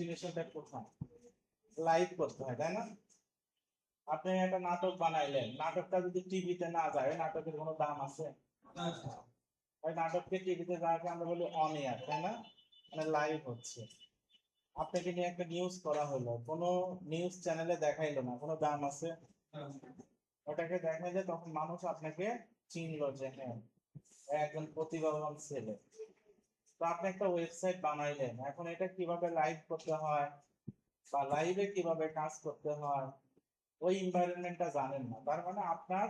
ডেস্টিনেশনটা কোথায়? লাইভ করতে হয়, তাই না? আপনি একটা নাটক বানাইলেন, নাটকটা যদি টিভিতে না যায়, নাটকের কোনো দাম আছে? ওই নাটককে টিভিতে যাওয়াকে আমরা বলি অন এয়ার, তাই না? মানে লাইভ হচ্ছে। আপনাকে নিয়ে একটা নিউজ করা হলো, কোনো নিউজ চ্যানেলে দেখাইলো না, কোনো দাম আছে? ওটাকে দেখাইলে তখন মানুষ আপনাকে চিনলো যে হ্যাঁ একজন প্রতিভাবান ছেলে। তো আপনি একটা ওয়েবসাইট বানাইলেন, এখন এটা কিভাবে লাইভ করতে হয় বা লাইভে কিভাবে কাজ করতে হয় ওই এনভায়রনমেন্টটা জানেন না, তার মানে আপনার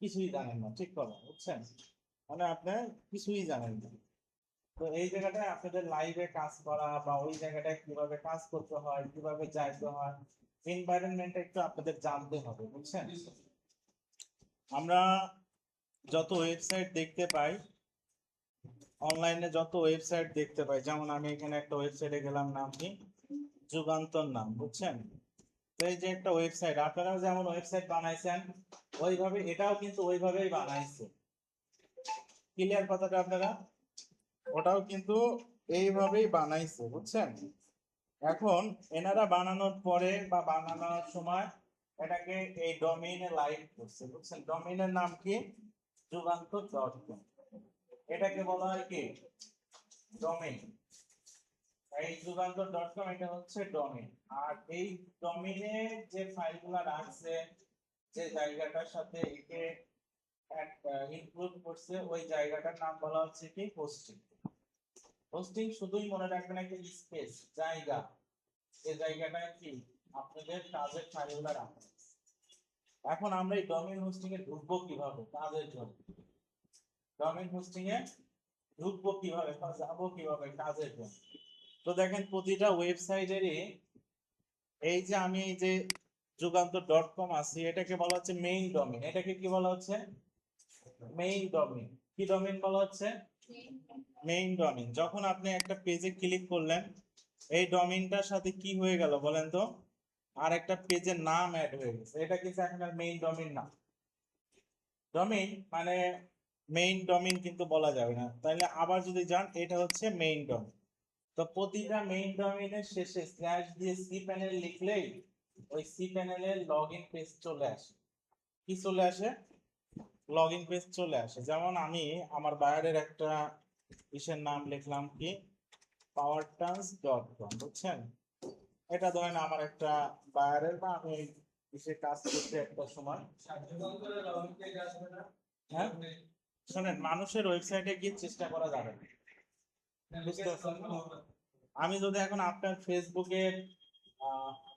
কিছুই জানেন না, ঠিক কথা বুঝছেন? মানে আপনি কিছুই জানেন না। তো এই জায়গাটায় আপনাদের লাইভে কাজ করা বা ওই জায়গাটায় কিভাবে কাজ করতে হয়, কিভাবে যাইতে হয়, এনভায়রনমেন্টটা একটু আপনাদের জানতে হবে, বুঝছেন? আমরা যত ওয়েবসাইট দেখতে পাই, অনলাইনে যত ওয়েবসাইট দেখতে পাই, যেমন আমি এখানে একটা ওয়েবসাইটে গেলাম, নাম কি যুগান্তর নাম, বুঝছেন? তো এই যে একটা ওয়েবসাইট, আপনারাও যেমন ওয়েবসাইট বানাইছেন ওইভাবে এটাও কিন্তু ওইভাবেই বানাইছে। ক্লিয়ার কথাটা আপনারা? ওটাও কিন্তু এইভাবেই বানাইছে, বুঝছেন? এখন এনারা বানানোর পরে বা বানানোর সময় এটাকে এই ডোমেইনে লাইভ করছে, বুঝছেন? ডোমেইনের নাম কি? যুগান্তর.com। এটাকে বলা হয় কি ডোমেইন। এই যুগান্তর.com এটা হচ্ছে ডোমেইন। আর এই ডোমেইনে যে ফাইলগুলো রাখছে, যে জায়গাটার সাথে একে ইনক্লুড করছে, ওই জায়গাটার নাম বলা হচ্ছে কি হোস্টিং। হোস্টিং শুধুই মনে রাখবেন একটা স্পেস, জায়গা। এই জায়গাটায় কি আপনাদের কাজের ফাইলগুলো রাখবেন। এখন আমরা এই ডোমেইন হোস্টিং এ ঢুকবো কিভাবে কাজের জন্য? ডোমেইন হোস্টিং এ ঢুকবো কিভাবে বা যাবো কিভাবে কাজের জন্য? তো দেখেন প্রতিটা ওয়েবসাইটেরই এই যে আমি এই যে যুগান্তর.com আছে, এটাকে বলা হচ্ছে মেইন ডোমেইন। এটাকে কি বলা হচ্ছে? Main domain. কি ডোমেইন বলা হচ্ছে? Main domain. যখন আপনি একটা পেজে ক্লিক করলেন, এই ডোমেইনটার সাথে কি হয়ে গেল বলেন তো? আর একটা পেজের নাম অ্যাড হয়ে গেছে, এটা কিন্তু এখন আর মেইন ডোমেইন না। ডোমেইন মানে মেইন ডোমেইন কিন্তু বলা যাবে না, তাহলে আবার যদি যান এটা হচ্ছে মেইন ডোমেইন। তো প্রতিটা মেইন ডোমেইনের শেষে স্ল্যাশ দিয়ে সি প্যানেল লিখলেই ওই সি প্যানেলের লগইন পেজ চলে আসে। কি চলে আসে? লগইন পেজ চলে আসে। যেমন আমি আমার বায়ারের একটা ইসের নাম লিখলাম কি powertrans.com, বুঝছেন? এটা ধরেন আমার একটা বায়ারের বা আমি ইসে কাজ করতে একটা সময়। হ্যাঁ শোনেন, মানুষের ওয়েবসাইটে গিয়ে চেষ্টা করা যাবে না, বুঝতে পারছেন? আমি যদি এখন আপনার ফেসবুকের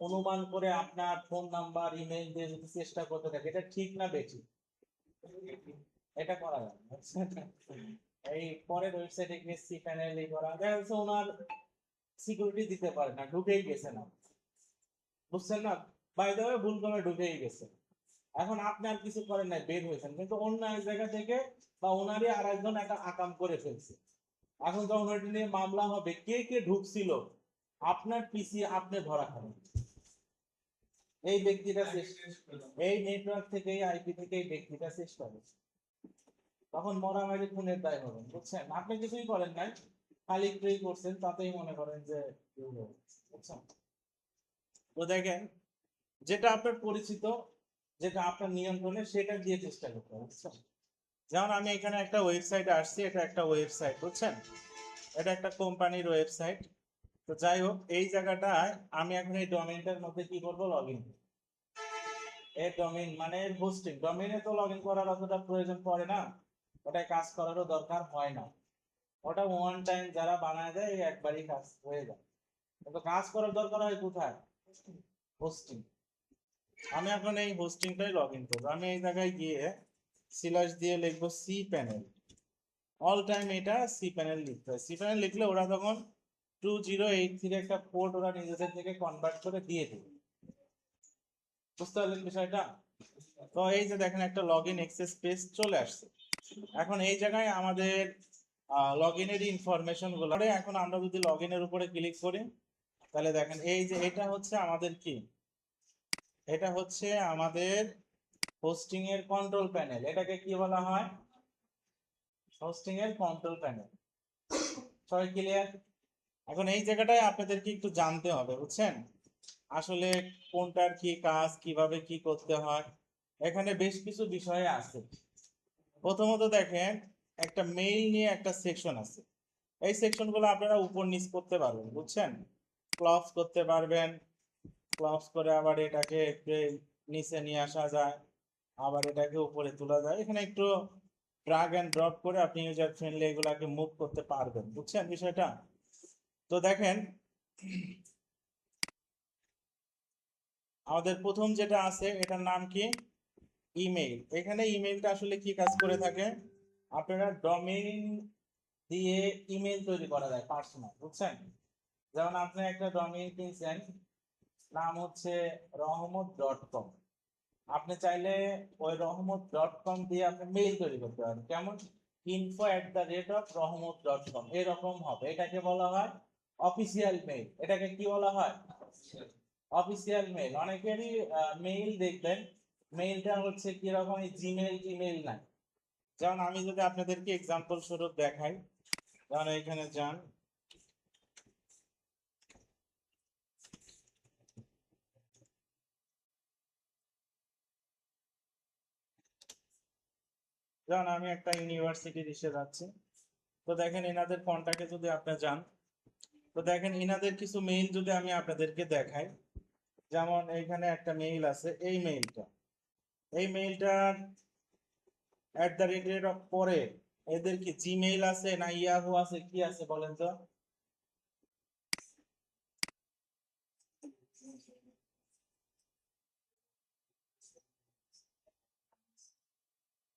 অনুমান করে আপনার ফোন নাম্বার ইমেল দিয়ে যদি চেষ্টা করতে থাকি, এটা ঠিক না বেঠিক? এটা করা যাবে না। এই পরের ওয়েবসাইটে গিয়ে সি প্যানেল করা দেখা যাচ্ছে ওনার সিকিউরিটি দিতে পারে না, ঢুকেই গেছে না, বুঝছেন না? বাই দ্য ওয়ে ভুল করে ঢুকেই গেছে। এখন আপনি আর কিছু করেন নাই, বের হয়েছেন, কিন্তু অন্য এক জায়গা থেকে বা ওনারই আর একজন একটা আকাম করে ফেলছে। এখন যখন ওইটা নিয়ে মামলা হবে, কে কে ঢুকছিল আপনার পিসি, আপনি ধরা খাবেন। এই ব্যক্তিটা এই নেটওয়ার্ক থেকে এই আইপি থেকে এই ব্যক্তিটা চেষ্টা করছে, তখন মরামারি খুনের দায় হবেন, বুঝছেন? আপনি কিছুই করেন নাই, খালি একটুই করছেন, তাতেই মনে করেন যে বুঝছেন? তো দেখেন, যেটা আপনার পরিচিত, যেটা আপনার নিয়ন্ত্রণে, সেটা দিয়ে চেষ্টা করতে হবে, বুঝছেন? যেমন আমি এখানে একটা ওয়েবসাইট আসছি, এটা একটা ওয়েবসাইট, বুঝছেন? এটা একটা কোম্পানির ওয়েবসাইট। তো যাই হোক, এই জায়গাটায় আমি এখন এই ডোমেইনটার মধ্যে কি করবো? Log in. এই ডোমেইন মানে হোস্টিং, ডোমেইনে তো লগ ইন করার অতটা প্রয়োজন পড়ে না, ওটায় কাজ করারও দরকার হয় না। ওটা ওয়ান টাইম যারা বানায় দেয় এই একবারই কাজ হয়ে যায়, কিন্তু কাজ করার দরকার হয় কোথায়? হোস্টিং। আমি এখন এই হোস্টিংটাই লগ ইন করবো। আমি এই জায়গায় গিয়ে স্ল্যাশ দিয়ে লিখবো সি প্যানেল। অল টাইম এটা সি প্যানেল লিখতে হয়। সি প্যানেল লিখলে ওরা তখন 2083 একটা পোর্ট ওরা নিজেদের থেকে কনভার্ট করে দিয়ে দেবে, বুঝতে পারলেন বিষয়টা? তো এই যে দেখেন একটা লগ ইন এক্সেস পেজ চলে আসছে। এখন এই জায়গায় আমাদের লগ ইনের ইনফরমেশন গুলো, এখন আমরা যদি লগ ইনের উপরে ক্লিক করি, তাহলে দেখেন এই যে এটা হচ্ছে আমাদের কি, এটা হচ্ছে আমাদের হোস্টিং এর কন্ট্রোল প্যানেল। এটাকে কি বলা হয়? হোস্টিং এর কন্ট্রোল প্যানেল। সবাই ক্লিয়ার? এখন এই জায়গাটায় আপনাদেরকে একটু জানতে হবে, বুঝছেন, আসলে কোনটার কি কাজ, কিভাবে কি করতে হয়। এখানে বেশ কিছু বিষয় আছে। প্রথমত দেখেন, একটা মেইল নিয়ে একটা সেকশন আছে। এই সেকশনগুলো আপনারা উপর নিচ করতে পারবেন, বুঝছেন, ক্লজ করতে পারবেন। ক্লজ করে আবার এটাকে একটু নিচে নিয়ে আসা যায়, আবার এটাকে উপরে তোলা যায়। এখানে একটু ড্রাগ এন্ড ড্রপ করে আপনি ইউজার ফ্রেন্ডলি এগুলাকে মুভ করতে পারবেন, বুঝছেন বিষয়টা। তো দেখেন, আমাদের প্রথম যেটা আছে এটার নাম কি, ইমেইল। এখানে ইমেইলটা আসলে কি কাজ করে থাকে, আপনারা ডোমেইন দিয়ে ইমেইল তৈরি করা যায় পার্সোনাল, বুঝছেন। যেমন আপনি একটা ডোমেইন কিনছেন, নাম হচ্ছে রহমত.com। আপনি চাইলে ওই রহমত.com দিয়ে আপনি মেইল তৈরি করতে পারেন। কেমন, info@রহমত.com এরকম হবে। এটাকে বলা হয় অফিসিয়াল মেইল। এটাকে কি বলা হয়, অফিসিয়াল মেইল। অনেকেরই মেইল দেখবেন, মেইলটা হচ্ছে কিরকম, জিমেইল টিমেইল না। যেমন আমি যদি আপনাদেরকে এক্সাম্পল স্বরূপ দেখাই, যেমন এখানে যান, যেমন আমি একটা ইউনিভার্সিটির এসে যাচ্ছি। তো দেখেন এনাদের কন্ট্যাক্টে যদি আপনি যান, তো দেখেন এনাদের কিছু মেইল যদি আমি আপনাদেরকে দেখাই। যেমন এইখানে একটা মেইল আছে, এই মেইলটা পরে এদের কি জিমেইল আছে না ইয়াহু আছে, কি আছে বলেন তো।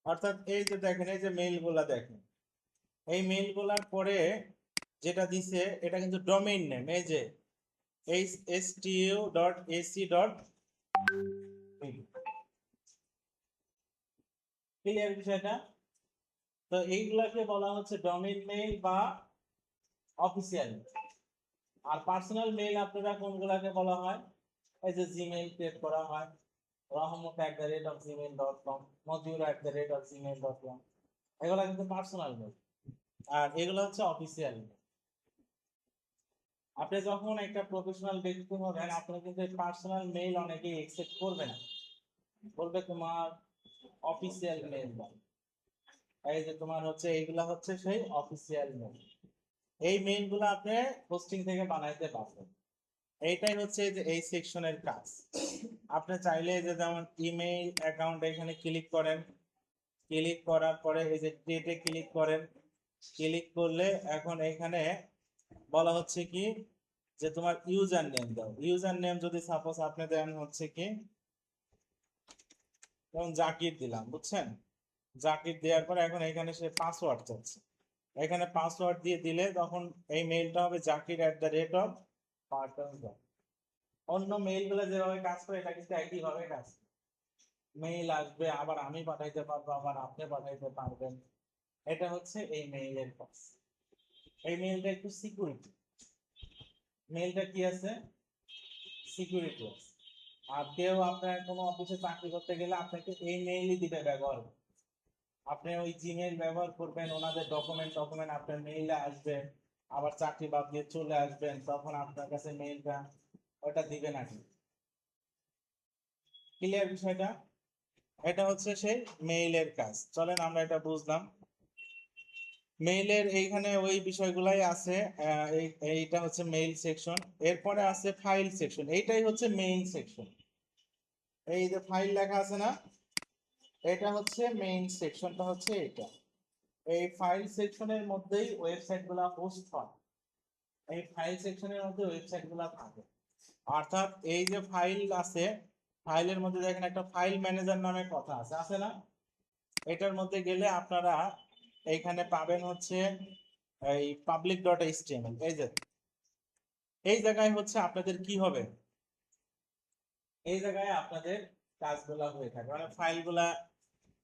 অর্থাৎ এই যে দেখেন, এই যে মেইল গুলা দেখেন, এই মেইল গুলার পরে যেটা দিছে এটা কিন্তু ডোমেইন নেম, এই যে hstu.ac.in। ক্লিয়ার বিষয়টা। তো এইগুলাকে বলা হচ্ছে ডোমেইন মেইল বা অফিসিয়াল। আর পার্সোনাল মেইল আপনারা কোনগুলাকে বলা হয়, এই যে জিমেইল ক্রিয়েট করা হয়, rahmat@gmail.com, mojur@gmail.com, এগুলা কিন্তু পার্সোনাল মেইল। আর এগুলো হচ্ছে অফিসিয়াল মেইল। আপনি যখন একটা প্রফেশনাল ব্যক্তি হবেন, আপনি কিন্তু পার্সোনাল মেইল অনেকেই একসেপ্ট করবে না, বলবে তোমার অফিসিয়াল মেইল দাও। এই যে তোমার হচ্ছে এইগুলা হচ্ছে সেই অফিসিয়াল মেইল। এই মেইল গুলো আপনি হোস্টিং থেকে বানাইতে পারবেন। এইটাই হচ্ছে যে এই সেকশনের কাজ। আপনি চাইলে যে যেমন ইমেইল অ্যাকাউন্ট এখানে ক্লিক করেন, ক্লিক করার পরে এই যে ক্রিয়েটে ক্লিক করেন। ক্লিক করলে এখন এখানে বলা হচ্ছে কি যে তোমার ইউজার নেম দাও। ইউজার নেম যদি সাপোজ আপনি দেন হচ্ছে কি, যেমন জাকির দিলাম, বুঝছেন। জাকির দেওয়ার পরে এখন এখানে সে পাসওয়ার্ড চাচ্ছে। এখানে পাসওয়ার্ড দিয়ে দিলে তখন এই মেইলটা হবে জাকির@পার্টন। অন্য মেইল গুলো যেভাবে কাজ করে এটা কিন্তু একই ভাবে কাজ করে। মেইল আসবে, আবার আমি পাঠাইতে পারবো, আবার আপনি পাঠাইতে পারবেন। এটা হচ্ছে এই মেইলের কাজ। এই মেইলটা একটু সিকিউরিটি, মেইলটা কি আছে, সিকিউরিটি আছে। আর কেউ আপনার কোনো অফিসে চাকরি করতে গেলে আপনাকে এই মেইলই দিবে ব্যবহার করতে। আপনি ওই জিমেইল ব্যবহার করবেন, ওনাদের ডকুমেন্ট ডকুমেন্ট আপনার মেইলে আসবে, আবার চাকরি বাদ দিয়ে চলে আসবেন, তখন আপনার কাছে মেইলটা ওটা দিবে নাকি। ক্লিয়ার বিষয়টা। এটা হচ্ছে সেই মেইলের কাজ। চলেন আমরা এটা বুঝলাম। মেইলের এইখানে ওই বিষয়গুলাই আছে। এইটা হচ্ছে মেইল সেকশন। এরপরে আছে ফাইল সেকশন, এইটাই হচ্ছে মেইন সেকশন। এই যে ফাইল লেখা আছে না, এটা হচ্ছে মেইন সেকশনটা হচ্ছে এটা। এই ফাইল সেকশনের মধ্যেই ওয়েবসাইট গুলা হোস্ট হয়। এই ফাইল সেকশনের মধ্যে ওয়েবসাইট গুলা থাকে। অর্থাৎ এই যে ফাইল আছে, ফাইলের মধ্যে দেখেন একটা ফাইল ম্যানেজার নামে কথা আছে, আছে না। এটার মধ্যে গেলে আপনারা এইখানে পাবেন হচ্ছে এই public.html। এই যে এই জায়গায় হচ্ছে আপনাদের কি হবে, এই জায়গায় আপনাদের কাজগুলা হয়ে থাকে, মানে ফাইলগুলা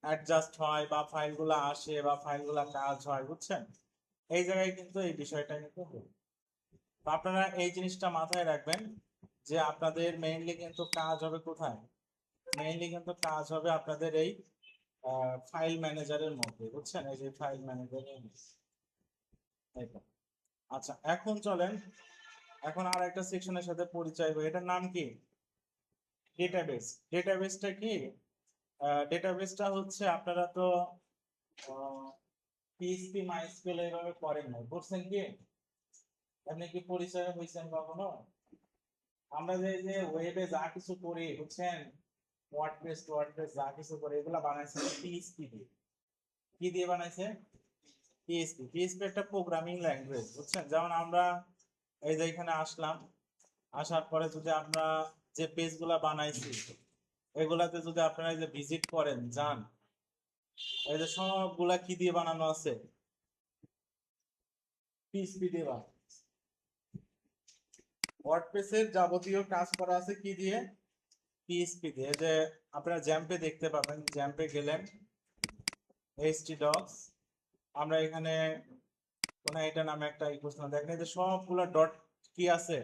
অ্যাডজাস্ট হয় বা ফাইলগুলা আসে বা ফাইলগুলা কাজ হয়, বুঝছেন। এই জায়গায় কিন্তু এই বিষয়টা কিন্তু হয়। তো আপনারা এই জিনিসটা মাথায় রাখবেন যে আপনাদের মেইনলি কিন্তু কাজ হবে কোথায়, মেইনলি কিন্তু কাজ হবে আপনাদের এই ফাইল ম্যানেজারের মধ্যে, বুঝছেন, এই যে ফাইল ম্যানেজারের মধ্যে। আচ্ছা, এখন চলেন এখন আর একটা সেকশনের সাথে পরিচয় হই। এটার নাম কি? ডেটাবেস। ডেটাবেসটা কি? ডেটাবেসটা হচ্ছে আপনারা তো পিএইচপি মাইস্কুল এইভাবে করেন না, করছেন কি? আপনি কি পরিচয় হয়েছেন কখনো? আমরা যে ওয়েবে যা কিছু করি বুঝছেন, ওয়ার্ডপ্রেস যা কিছু করে এগুলা বানাইছে পিএইচপি দিয়ে। কি দিয়ে বানাইছে? পিএইচপি। পিএইচপি একটা প্রোগ্রামিং ল্যাঙ্গুয়েজ বুঝছেন। যেমন আমরা এই যে এখানে আসলাম, আসার পরে যদি আমরা যে পেজগুলা বানাইছি এগুলাতে যদি আপনারা এই যে ভিজিট করেন যান, এই যে সবগুলা কি দিয়ে বানানো আছে? পিএইচপি দিয়ে বানানো। ওয়ার্ডপ্রেসের যাবতীয় কাজ করা আছে কি দিয়ে? পিএইচপি দিয়ে। যে আপনারা জ্যাম্পে দেখতে পাবেন, জ্যাম্পে গেলেন htdocs, আমরা এখানে কোন এটা নামে একটা ইকুয়েশন দেখেন, এই যে সবগুলা ডট কি আছে?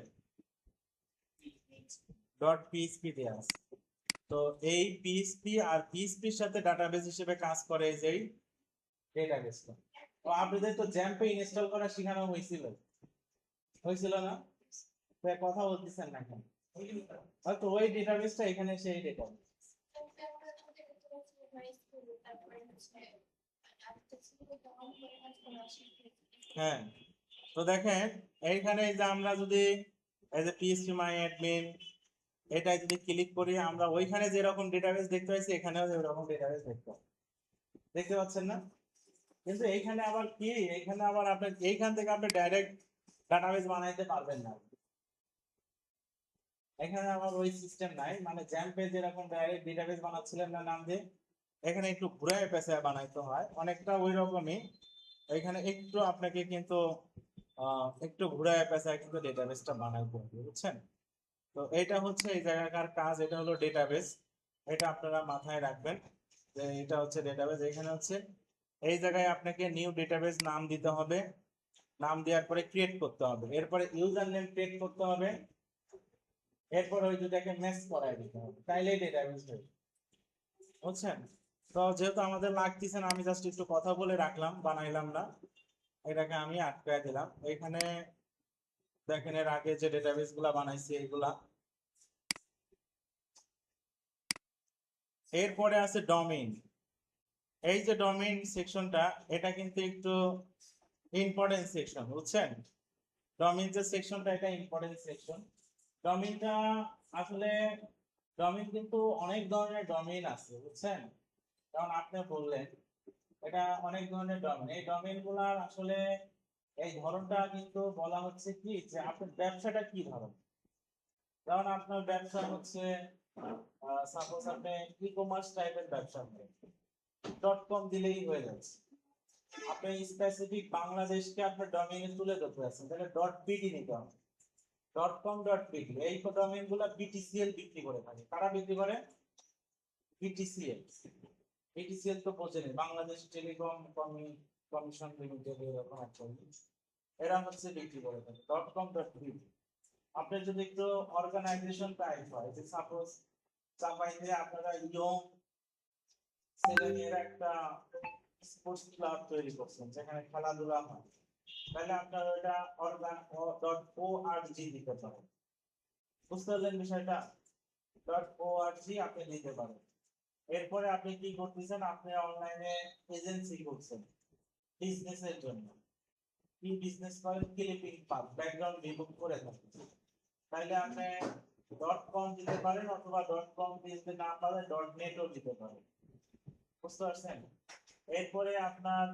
ডট পিএইচপি দিয়ে আছে। তো এই পিএইচপি আর পিএইচপির সাথে ডাটাবেস হিসেবে কাজ করে এই যে ডেটাবেসটা। তো আপনাদের তো জ্যাম্পে ইনস্টল করা শেখানো হয়েছিল, হয়েছিল না? তো কথা বলতেছেন না কেন? হয়তো ওই ডেটাবেসটা এখানে সেই ডেটাবেস। হ্যাঁ, তো দেখেন এইখানে এই যে আমরা যদি এই যে পিএইচপি মাই অ্যাডমিন এটাই যদি ক্লিক করি, আমরা ওইখানে যেরকম ডেটাবেস দেখতে পাচ্ছি এখানেও যেরকম ডেটাবেস দেখতে পাচ্ছেন না? কিন্তু এইখানে আবার কি, এইখানে আবার আপনি এইখান থেকে আপনি ডাইরেক্ট ডাটাবেস বানাইতে পারবেন না। এখানে আবার ওই সিস্টেম নাই, মানে জ্যাম্পে যেরকম ডাইরেক্ট ডেটাবেস বানাচ্ছিলেন না নাম দিয়ে, এখানে একটু ঘুরায় পেঁচায় বানাইতে হয়, অনেকটা ওই রকমই। এখানে একটু আপনাকে কিন্তু একটু ঘুরায় পেঁচায় কিন্তু ডেটাবেসটা বানাইতে হবে বুঝছেন। তো এটা হচ্ছে এই জায়গাকার কাজ, এটা হলো ডেটাবেস। এটা আপনারা মাথায় রাখবেন যে এটা হচ্ছে ডেটাবেস। এখানে হচ্ছে এই জায়গায় আপনাকে নিউ ডেটাবেস নাম দিতে হবে, নাম দেওয়ার পরে ক্রিয়েট করতে হবে, এরপরে ইউজার নেম ক্রিয়েট করতে হবে, এরপর ওই দুটাকে ম্যাচ করায় দিতে হবে, তাইলেই ডেটাবেস হবে বুঝছেন। তো যেহেতু আমাদের লাগতেছে না, আমি জাস্ট একটু কথা বলে রাখলাম, বানাইলাম না, এটাকে আমি আটকায় দিলাম এখানে। দেখেন এর আগে যে ডেটাবেস গুলা বানাইছি এগুলা। এরপরে আছে ডোমেইন। এই যে ডোমেইন সেকশনটা, এটা কিন্তু একটু ইম্পর্টেন্ট সেকশন বুঝছেন। ডোমেইন যে সেকশনটা এটা ইম্পর্টেন্ট সেকশন। ডোমেইনটা আসলে ডোমেইন কিন্তু অনেক ধরনের ডোমেইন আছে বুঝছেন। কারণ আপনি বললেন এটা অনেক ধরনের ডোমেইন, এই ডোমেইন গুলার আসলে এই ধরনটা কিন্তু বলা হচ্ছে কি যে আপনার ব্যবসাটা কি ধরনের। যেমন আপনার ব্যবসা হচ্ছে সাপোজ আপনি ই কমার্স টাইপের ব্যবসা করেন, ডট কম দিলেই হয়ে যাচ্ছে। আপনি স্পেসিফিক বাংলাদেশকে আপনার ডোমেইনে তুলে ধরতে আছেন, তাহলে ডট বিডি নিতে হবে। ডট কম ডট বিডি এই ডোমেইন গুলো বিটিসিএল বিক্রি করে থাকে। কারা বিক্রি করে? বিটিসিএল। বিটিসিএল তো বোঝেন, বাংলাদেশ টেলিকম কমিশন লিমিটেড, এরকম একটা এরা হচ্ছে বিক্রি করে থাকে ডট কম ডট বিডি। আপনি যদি একটু অর্গানাইজেশন টাইপ হয়, যে সাপোজ চাপাইতে আপনারা ইয়ং ছেলেমেয়েরা একটা স্পোর্টস ক্লাব তৈরি করছেন যেখানে খেলাধুলা হয়, তাহলে আপনার ওটা অর্গান ডট ও আর জি দিতে পারেন। বুঝতে পারলেন বিষয়টা? ডট ও আর জি আপনি দিতে পারেন। এরপরে আপনি কি করতেছেন, আপনি অনলাইনে এজেন্সি করছেন বিজনেসের জন্য। কি বিজনেস করেন? ক্লিপিং পাব, ব্যাকগ্রাউন্ড রিমুভ করে থাকেন, তাইলে আপনি ডট কম দিতে পারেন, অথবা ডট কম দিতে না পারে ডট নেটও দিতে পারেন। বুঝতে পারছেন? এরপরে আপনার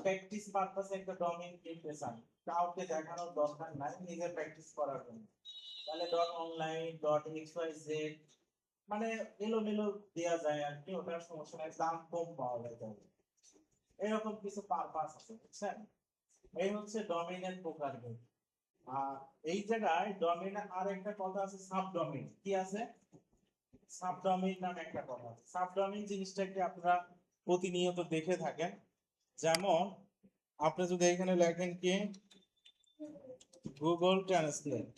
প্র্যাকটিস পারপাসে একটা ডোমেইন কিনতে চান, কাউকে দেখানোর দরকার নাই, নিজে প্র্যাকটিস করার জন্য, তাহলে dot online dot X Y Z, মানে এলোমেলো দেওয়া যায় আর কি, ওটার সমস্যা নাই, দাম কম পাওয়া যায় তাহলে। এরকম কিছু পারপাস আছে বুঝছেন। এই হচ্ছে ডোমেইনের প্রকার। আর এই জায়গায় ডোমেইনে আর একটা কথা আছে, সাবডোমেইন। কি আছে? সাবডোমেইন নামে একটা কথা আছে। সাবডোমেইন জিনিসটাকে আপনারা প্রতিনিয়ত দেখে থাকেন। যেমন আপনি যদি এখানে লেখেন কি গুগল ট্রান্সলেট,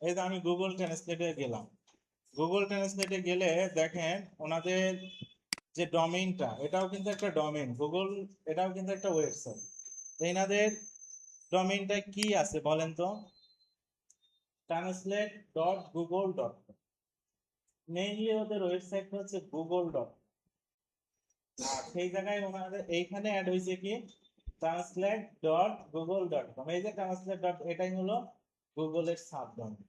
এই যে আমি গুগল ট্রান্সলেটে গেলাম, গুগল ট্রান্সলেটে গেলে দেখেন ওনাদের যে ডোমেইনটা, এটাও কিন্তু একটা ডোমেইন গুগল, এটাও কিন্তু একটা ওয়েবসাইট। এনাদের ডোমেইনটা কি আছে বলেন তো? translate.google.com, মেইনলি ওদের ওয়েবসাইট হচ্ছে google.com। আর সেই জায়গায় ওনাদের এইখানে অ্যাড হয়েছে কি translate.google.com। এই যে translate ডট, এটাই হলো গুগলের সাবডোমেইন।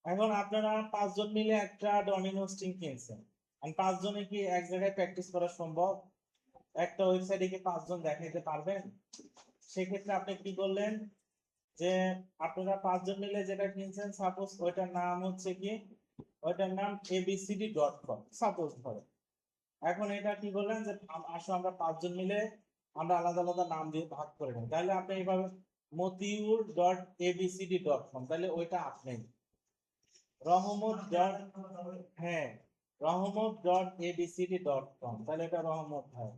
এখন আপনারা 5 জন মিলে একটা ডোমেইন হোস্টিং কিনছেন, আর 5 জনে কি এক জায়গায় প্র্যাকটিস করা সম্ভব? একটা ওয়েবসাইটে কি 5 জন দেখাইতে পারবেন? সেক্ষেত্রে আপনি কি করলেন, যে আপনারা 5 জন মিলে যেটা কিনছেন, সাপোজ ওইটার নাম হচ্ছে কি, ওইটার নাম abcd.com সাপোজ ধরে। এখন এটা কি বললেন যে আসলে আমরা 5 জন মিলে আমরা আলাদা আলাদা নাম দিয়ে ভাগ করে নেব, তাহলে আপনি এইভাবে matiur.abcd.com, তাহলে ওইটা আপনি রহমত ডট, হ্যাঁ রহমত.abcd.com, তাহলে এটা রহমত হয়।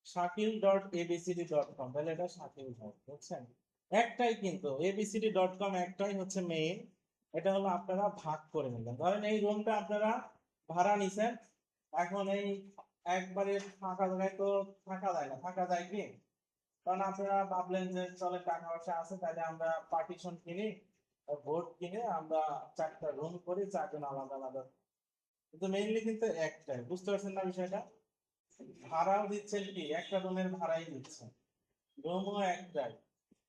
শাকিল.abcd.com, তাহলে এটা শাকিল হয়। বুঝছেন? একটাই কিন্তু abcd.com একটাই হচ্ছে মেইন। এটা হলো আপনারা ভাগ করে নিলেন। ধরেন এই রুমটা আপনারা ভাড়া নিছেন, এখন এই একবারে ফাঁকা জায়গায় তো থাকা যায় না, থাকা যায় কি? কারণ আপনারা ভাবলেন যে চলে টাকা পয়সা আছে, তাহলে আমরা পার্টিশন কিনি, বোর্ড কিনে আমরা 4টা রুম করি, 4 জন আলাদা আলাদা। কিন্তু মেইনলি কিন্তু একটাই, বুঝতে পারছেন না বিষয়টা? ভাড়াও দিচ্ছেন কি, একটা রুমের ভাড়াই দিচ্ছেন, রুমও একটাই,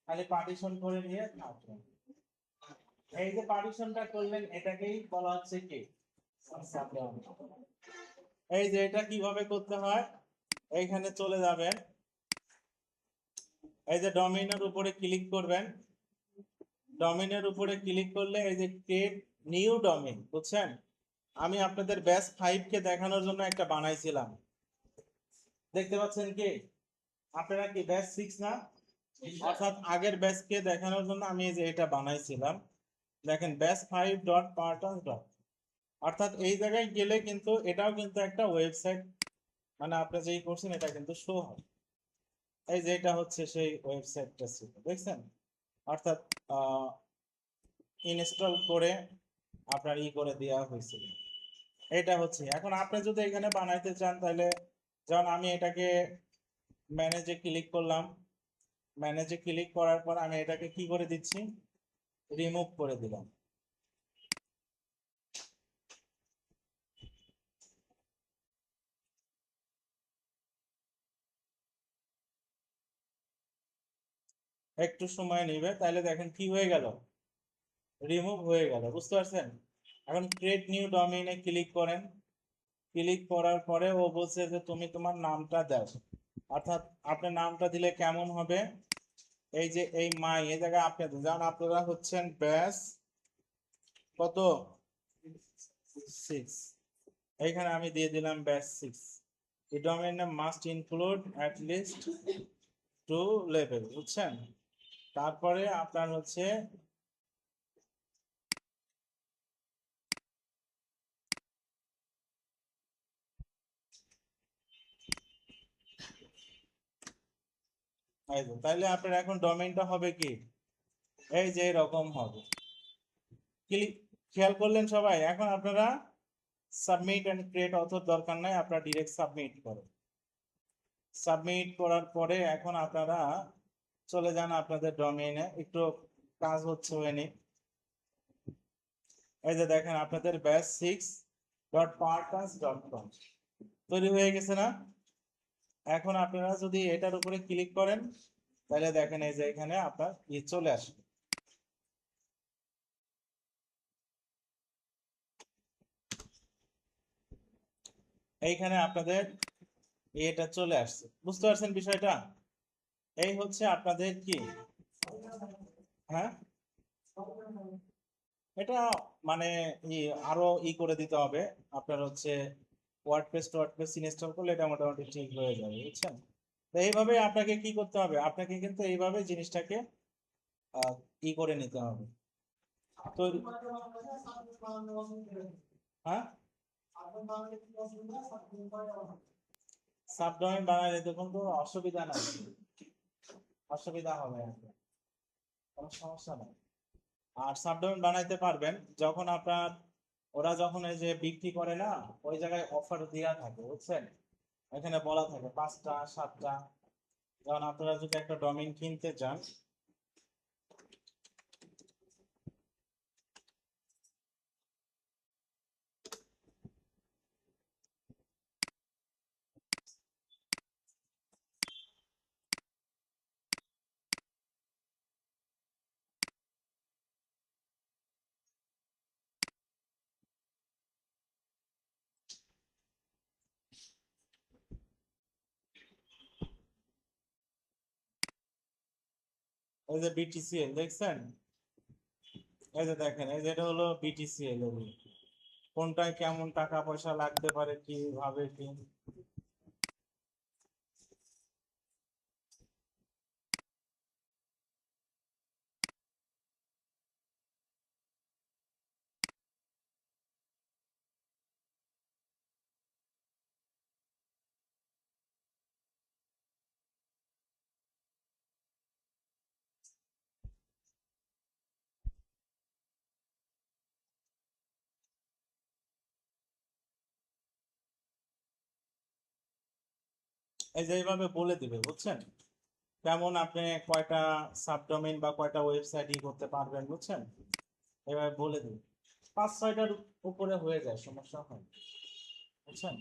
খালি পার্টিশন করে নিয়ে থাকবেন। এই যে পার্টিশনটা করলেন, এটাকেই বলা হচ্ছে কি সাবডোমেইন। এই যে এটা কিভাবে করতে হয়, এইখানে চলে যাবেন, এই যে ডোমেইনের উপরে ক্লিক করবেন, ডোমেইনের উপরে ক্লিক করলে এই যে ক্রিয়েট নিউ ডোমেইন, বুঝছেন? আমি আপনাদের ব্যাচ 5 কে দেখানোর জন্য একটা বানাইছিলাম, দেখতে পাচ্ছেন কি? আপনারা কি ব্যাচ 6 না? অর্থাৎ আগের ব্যাচকে দেখানোর জন্য আমি এই যে এটা বানাইছিলাম। দেখেন ব্যাচ 5.partons. অর্থাৎ এই জায়গায় গেলে কিন্তু এটাও কিন্তু একটা ওয়েবসাইট, মানে আপনি যেই করছেন এটা কিন্তু শো হয়। এই যে এটা হচ্ছে সেই ওয়েবসাইটটা ছিল, দেখছেন? অর্থাৎ ইনস্টল করে আপনার করে দেওয়া হয়েছিল। এটা হচ্ছে, এখন আপনি যদি এখানে বানাইতে চান, তাহলে যেমন আমি এটাকে ম্যানেজে ক্লিক করলাম, ম্যানেজে ক্লিক করার পর আমি এটাকে কি করে দিচ্ছি, রিমুভ করে দিলাম। একটু সময় নেবে, তাহলে দেখেন কি হয়ে গেল, রিমুভ হয়ে গেল। বুঝতে পারছেন? এখন ক্রিয়েট নিউ ডোমেইনে ক্লিক করেন, ক্লিক করার পরে ও বলছে যে তুমি তোমার নামটা দাও। অর্থাৎ আপনার নামটা দিলে কেমন হবে, এই যে এই মাই, এই জায়গায় আপনি যেমন আপনারা হচ্ছেন ব্যাস কত 6, এইখানে আমি দিয়ে দিলাম ব্যাস 6। এই domain name must include at least 2 level, বুঝছেন? তারপরে আপনার হচ্ছে তাহলে আপনার এখন ডোমেইনটা হবে কি, এই যে এরকম হবে। ক্লিক, খেয়াল করলেন সবাই? এখন আপনারা সাবমিট এন্ড ক্রিয়েট অথর দরকার নাই, আপনারা ডিরেক্ট সাবমিট করেন। সাবমিট করার পরে এখন আপনারা চলে যান আপনাদের ডোমেইনে, একটু কাজ হচ্ছে হয়নি। এই যে দেখেন আপনাদের batch6.partons.com তৈরি হয়ে গেছে না? এখন আপনারা যদি এটার উপরে ক্লিক করেন, তাহলে দেখেন এই যে এখানে আপনার চলে আসবে। এইখানে আপনাদের এটা চলে আসছে, বুঝতে পারছেন বিষয়টা? এই হচ্ছে আপনাদের কি, হ্যাঁ এটা মানে আরো করে দিতে হবে আপনার হচ্ছে ওয়ার্ডপ্রেস ইনস্টল করলে এটা মোটামুটি ঠিক হয়ে যাবে, বুঝছেন? তো এইভাবে আপনাকে কি করতে হবে, আপনাকে কিন্তু এইভাবে জিনিসটাকে আহ, করে নিতে হবে। তো হ্যাঁ, সাবডোমেইন বানাইলে তো কোনো অসুবিধা নাই, অসুবিধা হবে না, কোনো সমস্যা নাই। আর সাবডোমেইন বানাইতে পারবেন যখন আপনার, ওরা যখন এই যে বিক্রি করে না, ওই জায়গায় অফার দেওয়া থাকে, বুঝছেন? এখানে বলা থাকে 5টা 7টা, কারণ আপনারা যদি একটা ডোমেইন কিনতে চান, এই যে বিটিসিএল দেখছেন, এই যে দেখেন, এই যে এটা হলো বিটিসিএল, কোনটায় কেমন টাকা পয়সা লাগতে পারে, কিভাবে কি। এই যে এইভাবে বলে দিবে, বুঝছেন, কেমন আপনি কয়টা সাবডোমেইন বা কয়টা ওয়েবসাইট ই করতে পারবেন, বুঝছেন, এভাবে বলে দিবে। 5-6টার উপরে হয়ে যায়, সমস্যা হয়, বুঝছেন।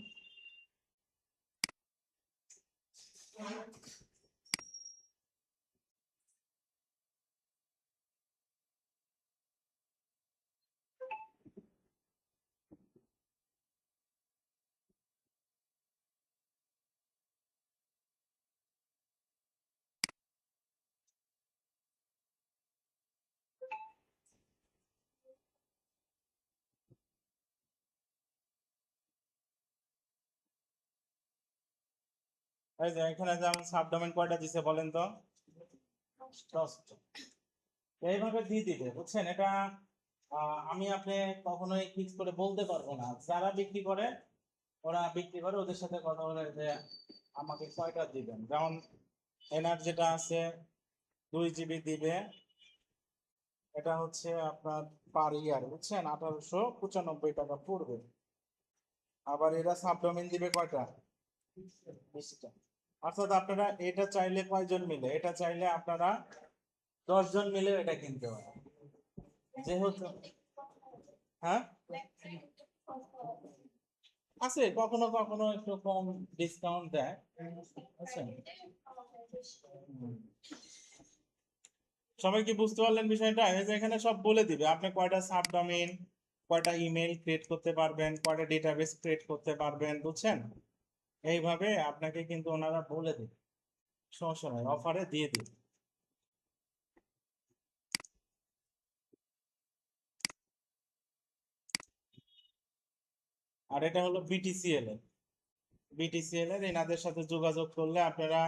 এই যে এখানে যেমন সাবডোমেইন কয়টা দিছে বলেন তো, 10টা। এইভাবে দিয়ে দিবে, বুঝছেন। এটা আমি আপনি কখনোই ফিক্স করে বলতে পারবো না। যারা বিক্রি করে, ওরা বিক্রি করে, ওদের সাথে কথা বলে যে আমাকে কয়টা দিবেন। যেমন এনার যেটা আছে 2 GB দিবে, এটা হচ্ছে আপনার পার ইয়ার, বুঝছেন, 1895 টাকা পড়বে। আবার এরা সাবডোমেইন দিবে কয়টা, 20টা। অর্থাৎ আপনারা এটা চাইলে কয়জন মিলে, এটা চাইলে আপনারা 10 জন মিলে এটা কিনতে পারেন, যেহেতু, হ্যাঁ আছে, কখনো কখনো একটু কম ডিসকাউন্ট দেয়, বুঝছেন। হুম। সবাই কি বুঝতে পারলেন বিষয়টা? এই যে এখানে সব বলে দিবে আপনি কয়টা সাবডোমেইন, কয়টা ইমেল ক্রিয়েট করতে পারবেন, কয়টা ডেটাবেস ক্রিয়েট করতে পারবেন, বুঝছেন। এইভাবে আপনাকে কিন্তু ওনারা বলে দিবে, সমস্যা নাই, অফারে দিয়ে দিবে। আর এটা হলো বিটিসিএল এর, এনাদের সাথে যোগাযোগ করলে আপনারা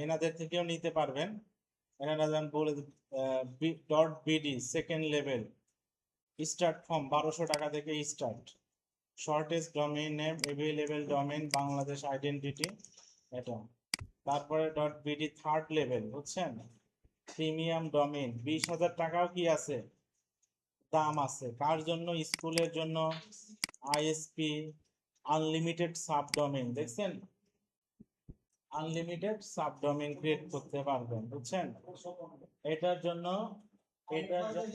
এনাদের থেকেও নিতে পারবেন। এনারা যেমন বলে dot BD second level start form 1200 টাকা থেকে start, shortest domain name available domain Bangladesh identity, এটা। তারপরে ডট বিডি থার্ড লেভেল, বুঝছেন, প্রিমিয়াম ডোমেইন 20,000 টাকাও কি আছে, দাম আছে। কার জন্য? স্কুলের জন্য, আইএসপি, আনলিমিটেড সাবডোমেইন, দেখছেন, আনলিমিটেড সাবডোমেইন ক্রিয়েট করতে পারবেন, বুঝছেন। এটার জন্য, এটার জন্য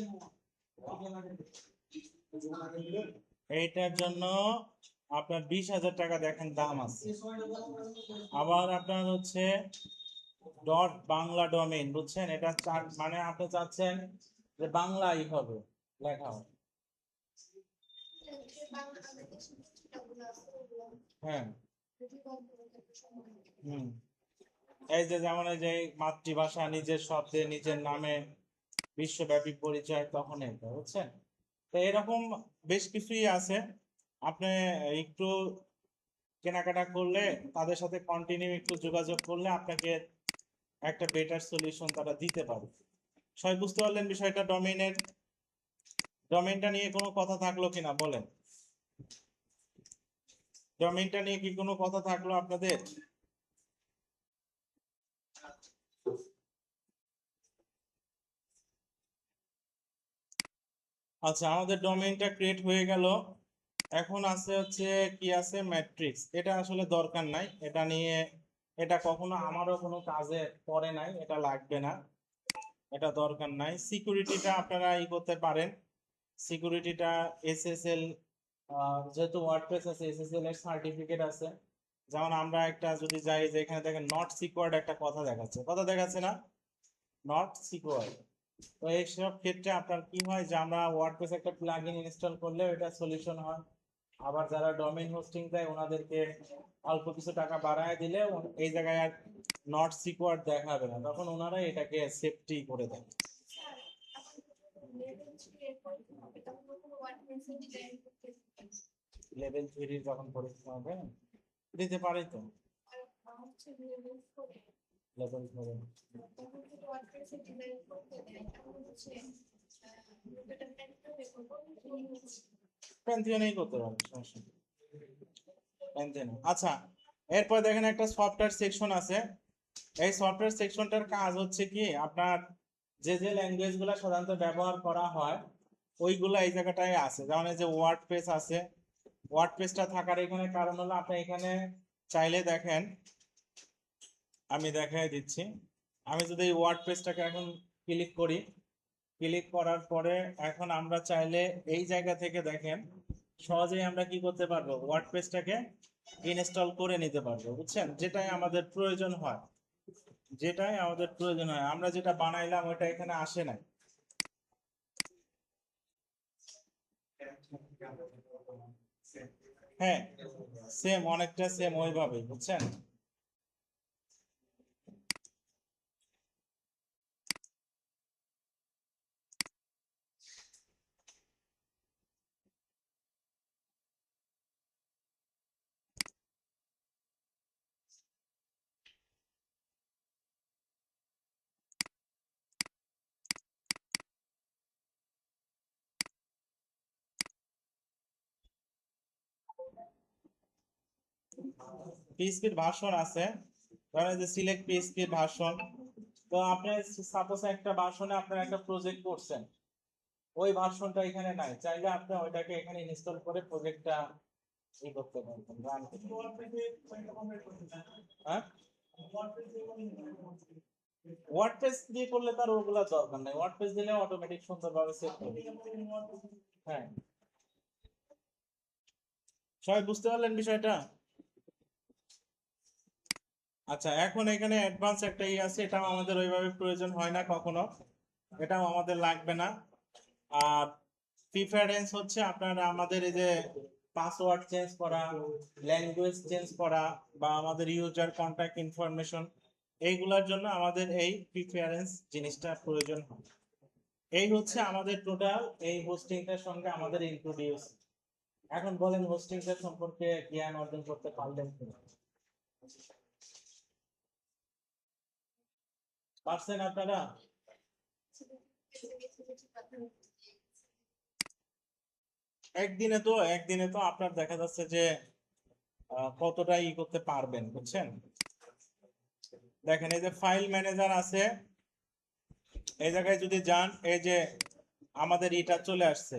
এইটার জন্য আপনার 20,000 টাকা দেখেন দাম আছে। আবার আপনার হচ্ছে ডট বাংলা ডোমেইন, বুঝছেন, এটা মানে আপনি চাচ্ছেন যে বাংলাই হবে, লেখা হবে, হ্যাঁ। হুম। এই যে যেমন এই যে মাতৃভাষা নিজের শব্দে নিজের নামে বিশ্বব্যাপী পরিচয়, তখন এটা, বুঝছেন। তো এরকম বেশ কিছুই আছে। আপনি একটু কেনাকাটা করলে, তাদের সাথে কন্টিনিউ একটু যোগাযোগ করলে আপনাকে একটা বেটার সলিউশন তারা দিতে পারে। সবাই বুঝতে পারলেন বিষয়টা? ডোমেইনটা নিয়ে কোনো কথা থাকলো কিনা বলেন, ডোমেইনটা নিয়ে কি কোনো কথা থাকলো আপনাদের? আচ্ছা, আমাদের ডোমেইনটা ক্রিয়েট হয়ে গেল। এখন আছে হচ্ছে কি আছে, ম্যাট্রিক্স। এটা আসলে দরকার নাই, এটা নিয়ে এটা কখনো আমারও কোনো কাজে পড়ে নাই, এটা লাগবে না, এটা দরকার নাই। সিকিউরিটিটা আপনারা করতে পারেন। সিকিউরিটিটা এসএসএল, যেহেতু ওয়ার্ডপ্রেস আছে এসএসএল এর সার্টিফিকেট আছে। যেমন আমরা একটা যদি যাই যে এখানে দেখেন নট সিকিউরড একটা কথা দেখাচ্ছে না, নট সিকিউরড। তো এইসব ক্ষেত্রে আপনার কি হয় যে আমরা ওয়ার্ডপ্রেস একটা প্লাগইন ইনস্টল করলে এটা সলিউশন হয়। আবার যারা ডোমেইন হোস্টিং দেয় ওনাদেরকে অল্প কিছু টাকা বাড়ায় দিলে এই জায়গায় আর নট সিকিউরড দেখাবে না, তখন ওনারা এটাকে সেফটি করে দেয়। লেভেল 3 যখন পরীক্ষা হবে দিতে পারে তো লেভেল 4। প্যান্থিয়নেই করতে পারবে, সমস্যা নেই। প্যান্থিয়ন, আচ্ছা। এরপর দেখেন একটা সফটওয়্যার সেকশন আছে। এই সফটওয়্যার সেকশনটার কাজ হচ্ছে কি আপনার যে যে ল্যাঙ্গুয়েজ গুলো সাধারণত ব্যবহার করা হয় ওইগুলো এই জায়গাটায় আছে। যেমন এই যে ওয়ার্ডপ্রেস আছে, ওয়ার্ডপ্রেসটা থাকার এখানে কারণ হলো আপনি এখানে চাইলে দেখেন, আমি দেখাই দিচ্ছি। আমি যদি এই ওয়ার্ডপ্রেসটাকে এখন ক্লিক করি, ক্লিক করার পরে এখন আমরা চাইলে এই জায়গা থেকে দেখেন সহজেই আমরা কি করতে পারবো, ওয়ার্ডপ্রেসটাকে ইনস্টল করে নিতে পারবো, বুঝছেন? যেটাই আমাদের প্রয়োজন হয়, যেটাই আমাদের প্রয়োজন হয়, আমরা যেটা বানাইলাম ওটা এখানে আসে নাই। হ্যাঁ, সেম, অনেকটা সেম ওইভাবে, বুঝছেন? পিএইচপির ভার্সন আছে, ধরেন যে সিলেক্ট পিএইচপির ভার্সন। তো আপনি সাপোজ একটা ভার্সনে আপনার একটা প্রজেক্ট করছেন, ওই ভার্সনটা এখানে নাই, চাইলে আপনি ওইটাকে এখানে ইনস্টল করে প্রজেক্টটা করতে পারবেন, রান করতে পারবেন। হ্যাঁ, ওয়ার্ডপ্রেস দিয়ে করলে তার ওগুলা দরকার নাই, ওয়ার্ডপ্রেস দিলে অটোমেটিক সুন্দরভাবে সেভ করে দিবে। হ্যাঁ, সবাই বুঝতে পারলেন বিষয়টা? আচ্ছা, এখন এখানে অ্যাডভান্স একটা আছে, এটাও আমাদের ওইভাবে প্রয়োজন হয় না কখনো, এটাও আমাদের লাগবে না। আর প্রিফারেন্স হচ্ছে আপনার আমাদের এই যে পাসওয়ার্ড চেঞ্জ করা, ল্যাঙ্গুয়েজ চেঞ্জ করা, বা আমাদের ইউজার কন্ট্যাক্ট ইনফরমেশন, এইগুলোর জন্য আমাদের এই প্রিফারেন্স জিনিসটা প্রয়োজন হয়। এই হচ্ছে আমাদের টোটাল এই হোস্টিংটার সঙ্গে আমাদের ইন্ট্রোডিউস। এখন বলেন হোস্টিংটা সম্পর্কে জ্ঞান অর্জন করতে পারলেন কিনা? পারছেন আপনারা? একদিনে তো আপনার দেখা যাচ্ছে যে কতটা করতে পারবেন, বুঝছেন? দেখেন এই যে ফাইল ম্যানেজার আছে, এই জায়গায় যদি যান, এই যে আমাদের এটা চলে আসছে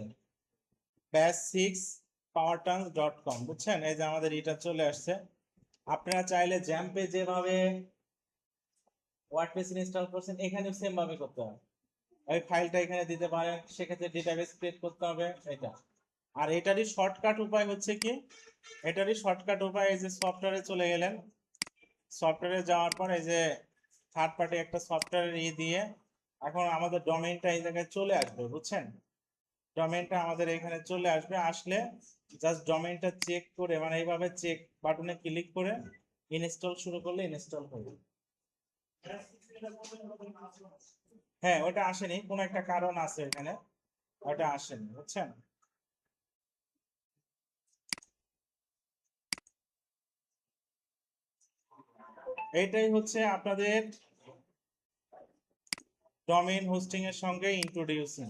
bash6powertons.com, বুঝছেন? এই যে আমাদের এটা চলে আসছে। আপনারা চাইলে জ্যাম্পে যেভাবে ওয়ার্ডপ্রেস ইনস্টল করছেন এখানে সেম ভাবে করতে হবে, ওই ফাইলটা এখানে দিতে পারেন। সেক্ষেত্রে ডেটাবেস ক্রিয়েট করতে হবে এটা। আর এটারই শর্টকাট উপায় হচ্ছে কি, এটারই শর্টকাট উপায় এই যে সফটওয়্যারে চলে গেলেন, সফটওয়্যারে যাওয়ার পর এই যে থার্ড পার্টি একটা সফটওয়্যার দিয়ে এখন আমাদের ডোমেইনটা এই জায়গায় চলে আসবে, বুঝছেন? ডোমেইনটা আমাদের এখানে চলে আসবে, আসলে জাস্ট ডোমেইনটা চেক করে মানে এইভাবে চেক বাটনে ক্লিক করে ইনস্টল শুরু করলে ইনস্টল হবে। হ্যাঁ, ওটা আসেনি, কোনো একটা কারণ আছে এখানে, ওটা আসেনি, বুঝছেন? এইটাই হচ্ছে আপনাদের ডোমেইন হোস্টিং এর সঙ্গে ইন্ট্রোডিউসিং।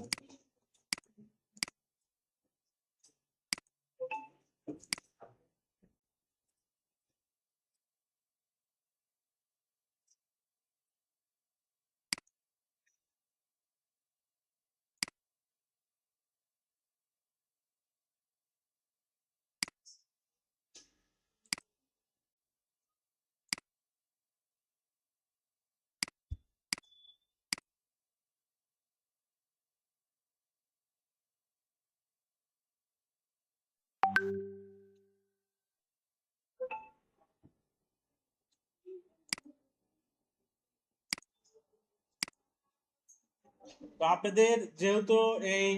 তো আপনাদের যেহেতু এই